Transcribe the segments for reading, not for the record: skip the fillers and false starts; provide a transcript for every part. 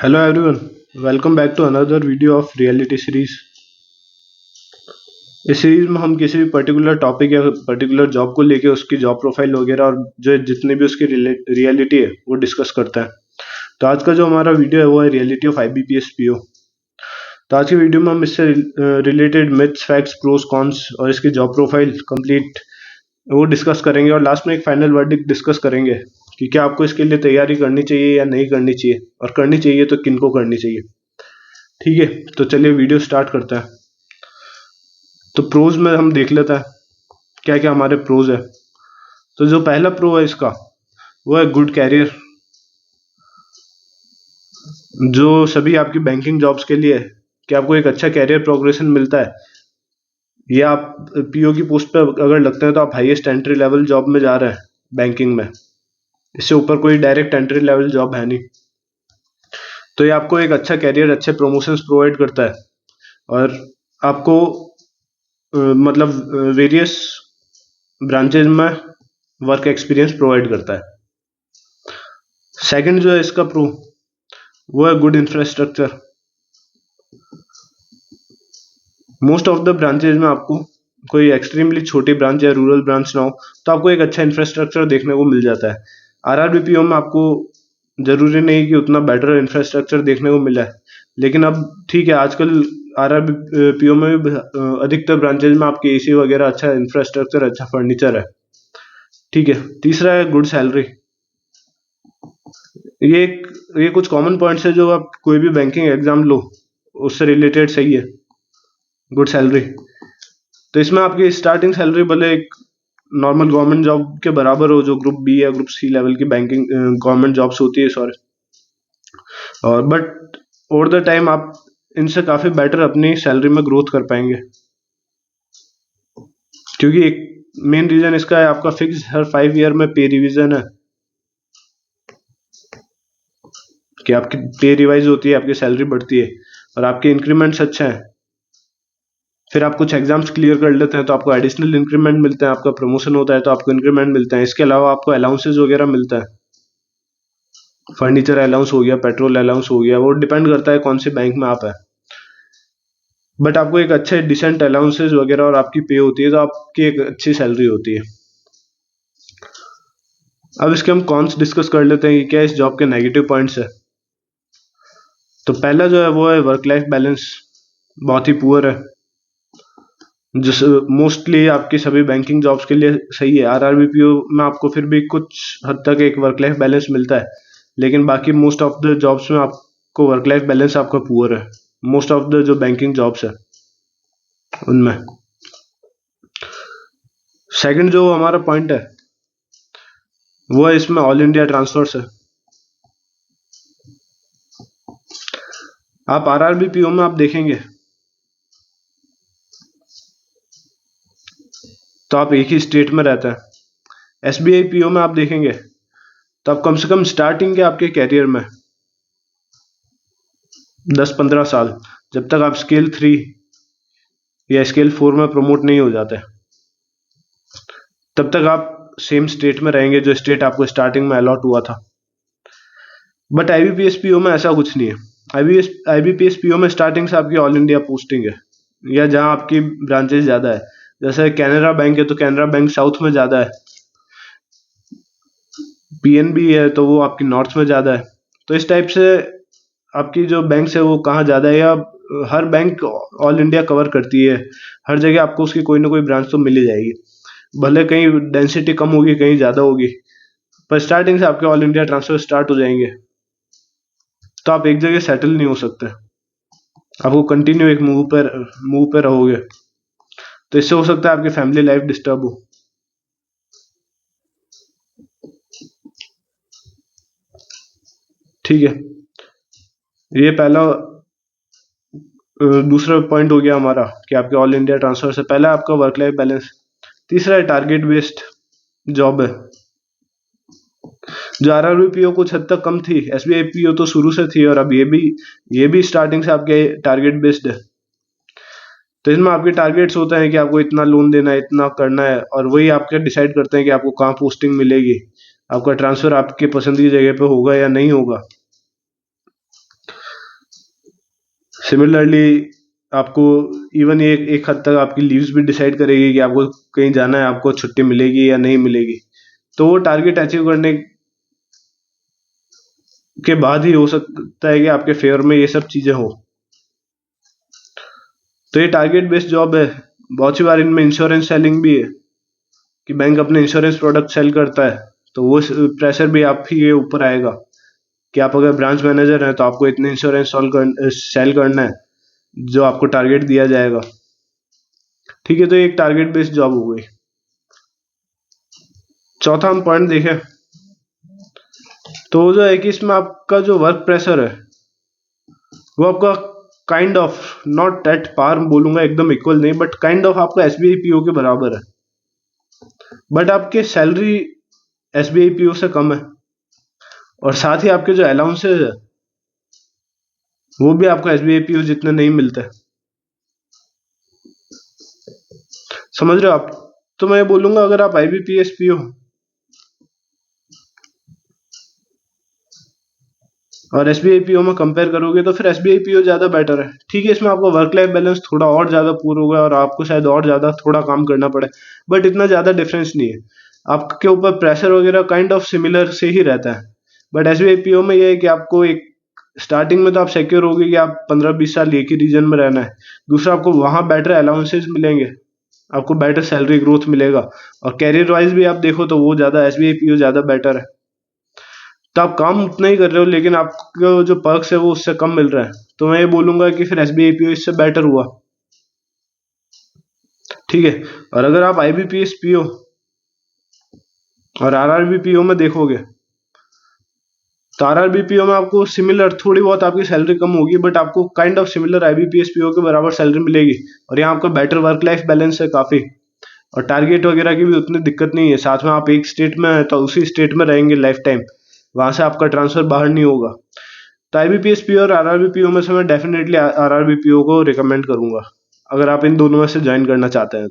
Hello everyone, welcome back to another video of reality series. इस series में हम किसी भी पर्टिकुलर टॉपिक या पर्टिकुलर जॉब को लेके उसकी जॉब प्रोफाइल वगैरह और जो जितनी भी उसकी रियलिटी है वो डिस्कस करते हैं। तो आज का जो हमारा वीडियो है वो है रियलिटी ऑफ IBPS PO। तो आज की वीडियो में हम इससे related myths, facts, pros, cons और इसकी जॉब प्रोफाइल कंप्लीट वो डिस्कस करेंगे और लास्ट में एक फाइनल वर्डिक्ट डिस्कस करेंगे कि क्या आपको इसके लिए तैयारी करनी चाहिए या नहीं करनी चाहिए, और करनी चाहिए तो किन को करनी चाहिए। ठीक है, तो चलिए वीडियो स्टार्ट करते हैं। तो प्रोज में हम देख लेते हैं क्या क्या हमारे प्रोज है। तो जो पहला प्रो है इसका वो है गुड कैरियर, जो सभी आपकी बैंकिंग जॉब्स के लिए है कि आपको एक अच्छा कैरियर प्रोग्रेशन मिलता है, या आप PO की पोस्ट पे अगर लगते हैं तो आप हाईएस्ट एंट्री लेवल जॉब में जा रहे हैं बैंकिंग में। इससे ऊपर कोई डायरेक्ट एंट्री लेवल जॉब है नहीं। तो ये आपको एक अच्छा कैरियर, अच्छे प्रमोशंस प्रोवाइड करता है और आपको मतलब वेरियस ब्रांचेज में वर्क एक्सपीरियंस प्रोवाइड करता है। सेकंड जो है इसका प्रो वो है good infrastructure. Most of the branches में आपको कोई एक्सट्रीमली छोटी ब्रांच या रूरल ब्रांच ना हो तो आपको एक अच्छा इंफ्रास्ट्रक्चर देखने को मिल जाता है। RRBPO में आपको जरूरी नहीं कि उतना बेटर इंफ्रास्ट्रक्चर देखने को मिला है, लेकिन अब ठीक है, आजकल RRBPO में भी अधिकतर ब्रांचेज में आपके AC वगैरह, अच्छा इंफ्रास्ट्रक्चर, अच्छा फर्नीचर है। ठीक है, तीसरा है गुड सैलरी। ये कुछ कॉमन पॉइंट्स है जो आप कोई भी बैंकिंग एग्जाम लो उससे रिलेटेड सही है। गुड सैलरी, तो इसमें आपकी स्टार्टिंग सैलरी भले एक नॉर्मल गवर्नमेंट जॉब के बराबर हो, जो ग्रुप B या ग्रुप C लेवल की बैंकिंग गवर्नमेंट जॉब्स होती है, सॉरी, और बट ओवर द टाइम आप इनसे काफी बेटर अपनी सैलरी में ग्रोथ कर पाएंगे, क्योंकि एक मेन रीजन इसका है आपका फिक्स हर 5 ईयर में पे रिवीजन है कि आपकी पे रिवाइज होती है, आपकी सैलरी बढ़ती है और आपके इंक्रीमेंट्स अच्छे हैं। फिर आप कुछ एग्जाम्स क्लियर कर लेते हैं तो आपको एडिशनल इंक्रीमेंट मिलते हैं, आपका प्रमोशन होता है तो आपको इंक्रीमेंट मिलते हैं। इसके अलावा आपको अलाउंसेज वगैरह मिलता है, फर्नीचर अलाउंस हो गया, पेट्रोल अलाउंस हो गया, वो डिपेंड करता है कौन से बैंक में आप है, बट आपको एक अच्छे डिसेंट अलाउंसेज वगैरह और आपकी पे होती है तो आपकी एक अच्छी सैलरी होती है। अब इसके हम कॉन्स डिस्कस कर लेते हैं कि क्या इस जॉब के नेगेटिव पॉइंट्स है। तो पहला जो है वो है वर्क लाइफ बैलेंस, बहुत ही पुअर है, जिस मोस्टली आपकी सभी बैंकिंग जॉब्स के लिए सही है। RRBPO में आपको फिर भी कुछ हद तक एक वर्क लाइफ बैलेंस मिलता है, लेकिन बाकी मोस्ट ऑफ द जॉब्स में आपको वर्क लाइफ बैलेंस आपका पुअर है, मोस्ट ऑफ द जो बैंकिंग जॉब्स है उनमें। सेकंड जो हमारा पॉइंट है वो है इसमें ऑल इंडिया ट्रांसफर्स है। आप RRBPO में आप देखेंगे तो आप एक ही स्टेट में रहते हैं। SBI PO में आप देखेंगे तो आप कम से कम स्टार्टिंग के आपके कैरियर में 10-15 साल, जब तक आप स्केल 3 या स्केल 4 में प्रमोट नहीं हो जाते, तब तक आप सेम स्टेट में रहेंगे जो स्टेट आपको स्टार्टिंग में अलॉट हुआ था। बट IBPS PO में ऐसा कुछ नहीं है। IBPS PO में स्टार्टिंग से आपकी ऑल इंडिया पोस्टिंग है, या जहां आपकी ब्रांचेस ज्यादा है, जैसे कैनरा बैंक है तो कैनरा बैंक साउथ में ज्यादा है, PNB है तो वो आपकी नॉर्थ में ज्यादा है। तो इस टाइप से आपकी जो बैंक्स है वो कहाँ ज्यादा है, या हर बैंक ऑल इंडिया कवर करती है, हर जगह आपको उसकी कोई ना कोई ब्रांच तो मिल ही जाएगी, भले कहीं डेंसिटी कम होगी कहीं ज्यादा होगी, पर स्टार्टिंग से आपके ऑल इंडिया ट्रांसफर स्टार्ट हो जाएंगे। तो आप एक जगह सेटल नहीं हो सकते, आपको कंटिन्यू एक मूव पे रहोगे, तो इससे हो सकता है आपकी फैमिली लाइफ डिस्टर्ब हो। ठीक है, ये पहला दूसरा पॉइंट हो गया हमारा कि आपके ऑल इंडिया ट्रांसफर से पहला आपका वर्क लाइफ बैलेंस। तीसरा है टारगेट बेस्ड जॉब है, जो RRBPO कुछ हद तक कम थी, SBI PO तो शुरू से थी, और अब ये भी स्टार्टिंग से आपके टारगेट बेस्ड है। तो इसमें आपके टारगेट्स होते हैं कि आपको इतना लोन देना है, इतना करना है, और वही आपके डिसाइड करते हैं कि आपको कहाँ पोस्टिंग मिलेगी, आपका ट्रांसफर आपके पसंदीदा जगह पे होगा या नहीं होगा। सिमिलरली आपको इवन एक हद तक आपकी लीव्स भी डिसाइड करेगी कि आपको कहीं जाना है, आपको छुट्टी मिलेगी या नहीं मिलेगी। तो वो टारगेट अचीव करने के बाद ही हो सकता है कि आपके फेवर में ये सब चीजें हो। तो ये टारगेट बेस्ड जॉब है। बहुत सी बार इनमें इंश्योरेंस सेलिंग भी है कि बैंक अपने इंश्योरेंस प्रोडक्ट सेल करता है, तो वो प्रेशर भी आप ही के ऊपर आएगा कि आप अगर ब्रांच मैनेजर हैं तो आपको इतने इंश्योरेंस सेल करना है जो आपको टारगेट दिया जाएगा। ठीक है, तो ये एक टारगेट बेस्ड जॉब हो गई। चौथा हम पॉइंट देखें तो जो है कि इसमें आपका जो वर्क प्रेशर है वो आपका kind of not at par बोलूंगा, एकदम इक्वल नहीं, बट काइंड ऑफ आपका एसबीआई पीओ के बराबर है। बट आपकी सैलरी एसबीआई पीओ से कम है, और साथ ही आपके जो अलाउंसेज है वो भी आपको एसबीआई पीओ जितने नहीं मिलते। समझ रहे हो आप? तो मैं बोलूंगा अगर आप आईबीपीएस पीओ और एसबीआई पीओ में कंपेयर करोगे तो फिर एसबीआई पीओ ज्यादा बेटर है। ठीक है, इसमें आपको वर्क लाइफ बैलेंस थोड़ा और ज्यादा पूरा होगा और आपको शायद और ज्यादा थोड़ा काम करना पड़े, बट इतना ज्यादा डिफरेंस नहीं है। आपके ऊपर प्रेशर वगैरह काइंड ऑफ सिमिलर से ही रहता है। बट एसबीआई पीओ में यह है कि आपको एक स्टार्टिंग में तो आप सिक्योर होगे कि आप 15-20 साल एक ही रीजन में रहना है। दूसरा, आपको वहां बेटर अलाउंसेज मिलेंगे, आपको बेटर सैलरी ग्रोथ मिलेगा, और कैरियर वाइज भी आप देखो तो वो ज्यादा एसबीआई पीओ ज्यादा बेटर है। तो आप काम उतना ही कर रहे हो लेकिन आपको जो पर्क्स है वो उससे कम मिल रहा है। तो मैं ये बोलूंगा कि फिर एसबीआई पीओ इससे बेटर हुआ। ठीक है, और अगर आप आईबीपीएस पीओ और आरआरबी पीओ में देखोगे तो आरआरबी पीओ में आपको सिमिलर थोड़ी बहुत आपकी सैलरी कम होगी, बट आपको kind of similar IBPS PO के बराबर सैलरी मिलेगी, और यहाँ आपका बेटर वर्क लाइफ बैलेंस है काफी, और टारगेट वगैरह की भी उतनी दिक्कत नहीं है। साथ में आप एक स्टेट में हैं तो उसी स्टेट में रहेंगे लाइफ टाइम, वहां से आपका ट्रांसफर बाहर नहीं होगा। तो आईबीपीएस पीओ और आरआरबी पीओ में से मैं डेफिनेटली आरआरबी पीओ को रिकमेंड करूंगा अगर आप इन दोनों में से ज्वाइन करना चाहते हैं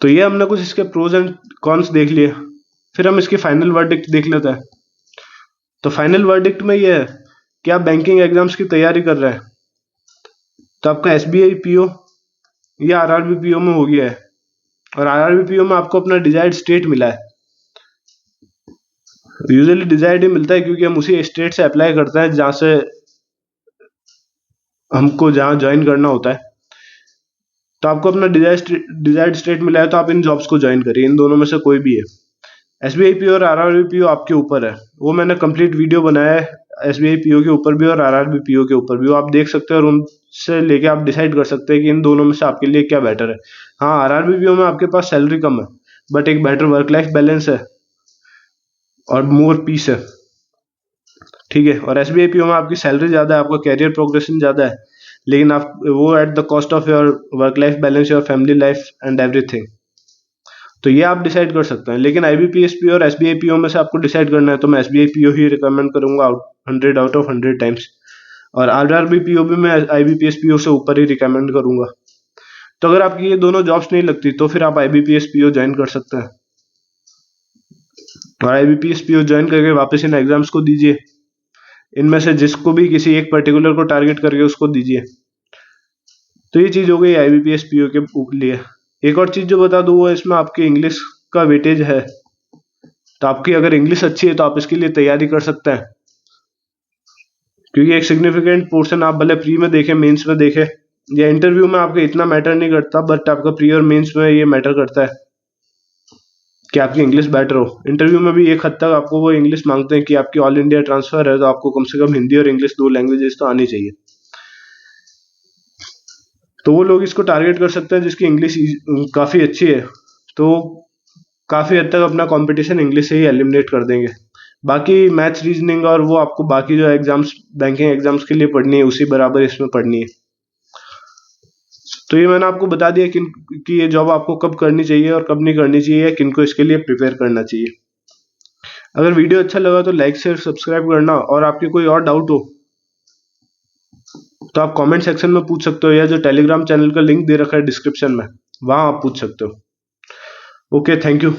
तो ये हमने कुछ इसके प्रोज एंड कॉन्स देख लिए। फिर हम इसकी फाइनल वर्डिक्ट देख लेते हैं। तो फाइनल वर्डिक्ट में ये है कि आप बैंकिंग एग्जाम्स की तैयारी कर रहे हैं तो आपका एसबीआई पीओ या आरआरबी पीओ में हो गया है, और आरआरबी पीओ में आपको अपना डिजायर्ड स्टेट मिला है। यूजुअली डिजायर्ड ही मिलता है क्योंकि हम उसी स्टेट से अप्लाई करते हैं जहां से हमको जहां ज्वाइन करना होता है। तो आपको अपना डिजायर्ड स्टेट मिला है तो आप इन जॉब्स को ज्वाइन करिए, इन दोनों में से कोई भी है। एसबीआई पीओ और आरआरबी पीओ आपके ऊपर है, वो मैंने कंप्लीट वीडियो बनाया है एसबीआई पीओ के ऊपर भी और आरआरबी पीओ के ऊपर भी, वो आप देख सकते हैं और उनसे लेके आप डिसाइड कर सकते हैं कि इन दोनों में से आपके लिए क्या बेटर है। हाँ, आरआरबी पीओ में आपके पास सैलरी कम है बट एक बेटर वर्क लाइफ बैलेंस है और मोर पीस है। ठीक है, और एसबीआई पीओ में आपकी सैलरी ज्यादा है, आपका कैरियर प्रोग्रेशन ज्यादा है, लेकिन आप वो at the cost of your work life balance, your family life and everything. तो ये आप डिसाइड कर सकते हैं, लेकिन आईबीपीएस पीओ और एसबीआई पीओ में से आपको डिसाइड करना है तो मैं एसबीआई पीओ ही रिकमेंड करूंगा 100 आउट ऑफ 100 टाइम्स, और आरआरबी पीओ भी मैं आईबीपीएस पीओ से ऊपर ही रिकमेंड करूंगा। तो अगर आपकी ये दोनों जॉब्स नहीं लगती तो फिर आप आईबीपीएस पीओ ज्वाइन कर सकते हैं, और आईबीपीएस पीओ ज्वाइन करके वापस इन एग्जाम्स को दीजिए। इनमें से जिसको भी किसी एक पर्टिकुलर को टारगेट करके उसको दीजिए। तो ये चीज हो गई आईबीपीएस पीओ के लिए। एक और चीज जो बता दूं वो इसमें आपकी इंग्लिश का वेटेज है, तो आपकी अगर इंग्लिश अच्छी है तो आप इसके लिए तैयारी कर सकते हैं, क्योंकि एक सिग्निफिकेंट पोर्शन आप भले प्री में देखें मेंस में देखें या इंटरव्यू में आपको इतना मैटर नहीं करता, बट आपका प्री और मेंस में ये मैटर करता है कि आपकी इंग्लिश बेटर हो। इंटरव्यू में भी एक हद तक आपको वो इंग्लिश मांगते हैं कि आपकी ऑल इंडिया ट्रांसफर है तो आपको कम से कम हिंदी और इंग्लिश 2 लैंग्वेजेस तो आनी चाहिए। तो वो लोग इसको टारगेट कर सकते हैं जिसकी इंग्लिश काफी अच्छी है, तो काफी हद तक अपना कंपटीशन इंग्लिश से ही एलिमिनेट कर देंगे। बाकी मैथ्स रीजनिंग और वो आपको बाकी जो एग्जाम्स बैंकिंग एग्जाम्स के लिए पढ़नी है उसी बराबर इसमें पढ़नी है। तो ये मैंने आपको बता दिया कि ये जॉब आपको कब करनी चाहिए और कब नहीं करनी चाहिए, या किनको इसके लिए प्रिपेयर करना चाहिए। अगर वीडियो अच्छा लगा तो लाइक शेयर सब्सक्राइब करना, और आपके कोई और डाउट हो तो आप कमेंट सेक्शन में पूछ सकते हो, या जो टेलीग्राम चैनल का लिंक दे रखा है डिस्क्रिप्शन में वहां आप पूछ सकते हो। Okay, thank you.